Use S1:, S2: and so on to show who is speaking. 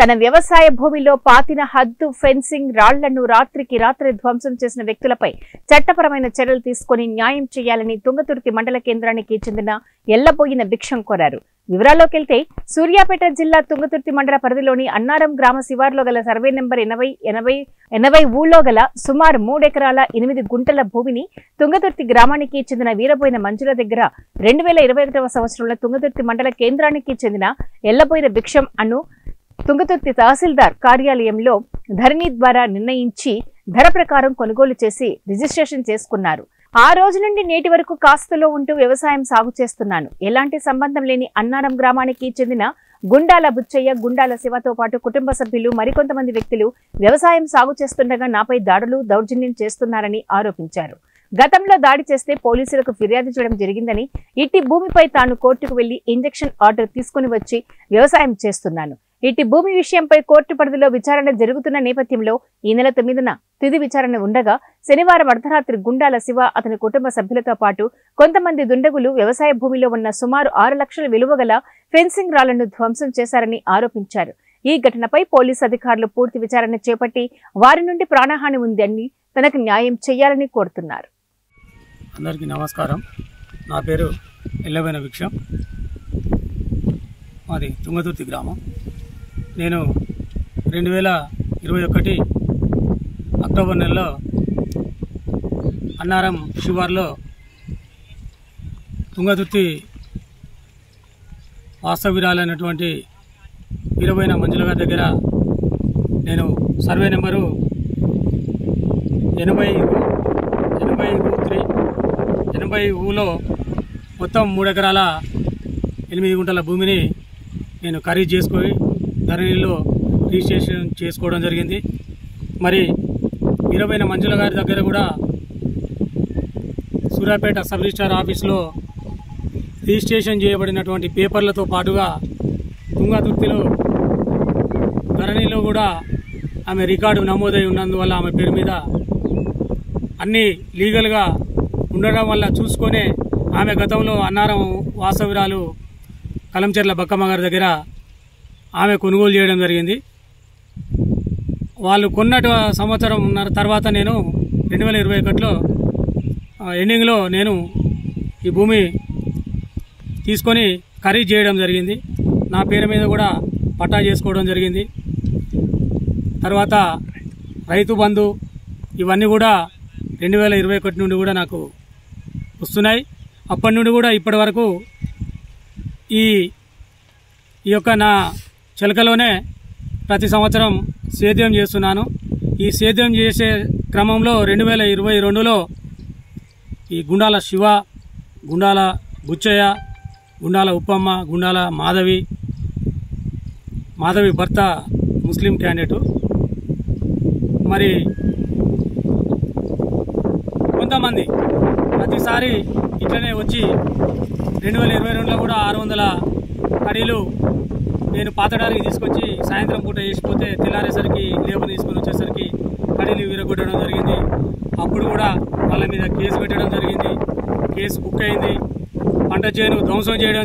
S1: తన వ్యవసాయ భూమిలో పాతిన హద్దు ఫెన్సింగ్ రాళ్లను రాత్రికి రాత్రి ధ్వంసం చేసిన వ్యక్తులపై చట్టపరమైన చర్యలు తీసుకుని న్యాయం చేయాలని తుంగతుర్తి మండల కేంద్రానికి చెందిన ఎల్లబోయిన భిక్షం కోరారు. వివరాల్లోకి వెళ్తే సూర్యాపేట జిల్లా తుంగతుర్తి మండల పరిధిలోని అన్నారం గ్రామ శివార్లో గల సర్వే నెంబర్ 80 ఊళ్ళో గల సుమారు 3 ఎకరాల 8 గుంటల భూమిని తుంగతుర్తి గ్రామానికి చెందిన వీరబోయిన మంజుల దగ్గర 2021వ సంవత్సరంలో తుంగతుర్తి మండల కేంద్రానికి చెందిన ఎల్లబోయిన భిక్షం అను తుంగతుర్తి తహసీల్దార్ కార్యాలయంలో ధరణి ద్వారా నిర్ణయించి ధర ప్రకారం కొనుగోలు చేసి రిజిస్ట్రేషన్ చేసుకున్నారు. ఆ రోజు నుండి నేటి వరకు కాస్తులో ఉంటూ వ్యవసాయం సాగు చేస్తున్నాను. ఎలాంటి సంబంధం లేని అన్నారం గ్రామానికి చెందిన గుండాల బుచ్చయ్య, గుండాల శివతో పాటు కుటుంబ సభ్యులు మరికొంతమంది వ్యక్తులు వ్యవసాయం సాగు చేస్తుండగా నాపై దాడులు, దౌర్జన్యం చేస్తున్నారని ఆరోపించారు. గతంలో దాడి చేస్తే పోలీసులకు ఫిర్యాదు చేయడం జరిగిందని, ఇట్టి భూమిపై తాను కోర్టుకు వెళ్లి ఇంజెక్షన్ ఆర్డర్ తీసుకుని వచ్చి వ్యవసాయం చేస్తున్నాను. ఇట్టి భూమి విషయంపై కోర్టు పరిధిలో విచారణ జరుగుతున్న నేపథ్యంలో ఈ నెల 9న తుది విచారణ ఉండగా శనివారం అర్ధరాత్రి గుండాల శివ, అతని కుటుంబ సభ్యులతో పాటు కొంతమంది దుండగులు వ్యవసాయ భూమిలో ఉన్న సుమారు 6 లక్షల విలువ గల ఫెన్సింగ్ రాళ్లను ధ్వంసం చేశారని ఆరోపించారు. ఈ ఘటనపై పోలీసు అధికారులు పూర్తి విచారణ చేపట్టి వారి నుండి ప్రాణహాని ఉందని, తనకు న్యాయం చేయాలని కోరుతున్నారు.
S2: అందరికీ నమస్కారం. నా పేరు ఎల్లబోయిన భిక్షం. మాది తుంగతుర్తి గ్రామం. నేను 2021 అక్టోబర్ నెలలో అన్నారం శివార్లో తుంగతుర్తి వాస్తవ్యురాలైనటువంటి వీరబోయిన మంజుల గారి దగ్గర నేను సర్వే నెంబరు 80 ఊలో మొత్తం 3 ఎకరాల 8 గుంటల భూమిని నేను ఖరీదు చేసుకొని ధరణిలో రిజిస్ట్రేషన్ చేసుకోవడం జరిగింది. మరి వీరబోయిన మంజుల గారి దగ్గర కూడా సూర్యాపేట సబ్ రిజిస్ట్రార్ ఆఫీస్లో రిజిస్ట్రేషన్ చేయబడినటువంటి పేపర్లతో పాటుగా తుంగతుర్తిలో ధరణిలో కూడా ఆమె రికార్డు నమోదై ఉన్నందువల్ల ఆమె పేరు మీద అన్నీ లీగల్గా ఉండడం వల్ల చూసుకొనే ఆమె గతంలో అన్నారం వాస్తవ్యురాలు కలంచెర్ల బక్కమ్మ గారి దగ్గర ఆమె కొనుగోలు చేయడం జరిగింది. వాళ్ళు కొన్నట సంవత్సరం తర్వాత నేను 2021లో ఎండింగ్లో నేను ఈ భూమి తీసుకొని ఖరీదు చేయడం జరిగింది. నా పేరు మీద కూడా పట్టా చేసుకోవడం జరిగింది. తర్వాత రైతు బంధు ఇవన్నీ కూడా 2021 నుండి కూడా నాకు వస్తున్నాయి. అప్పటి నుండి కూడా ఇప్పటి వరకు ఈ యొక్క నా చిలకలోనే ప్రతి సంవత్సరం సేద్యం చేస్తున్నాను. ఈ సేద్యం చేసే క్రమంలో 2022లో ఈ గుండాల శివ, గుండాల బుచ్చయ్య, గుండాల ఉప్పమ్మ, గుండాల మాధవి భర్త ముస్లిం క్యాండిడేటు, మరి కొంతమంది ప్రతిసారి ఇట్లనే వచ్చి 2022లో కూడా 600 కడీలు నేను పాతడానికి తీసుకొచ్చి సాయంత్రం పూట వేసిపోతే తెల్లారేసరికి లేబర్ తీసుకొని వచ్చేసరికి కడీలు విరగొట్టడం జరిగింది. అప్పుడు కూడా వాళ్ళ మీద కేసు పెట్టడం జరిగింది. కేసు బుక్ అయింది. పంట చేను ధ్వంసం చేయడం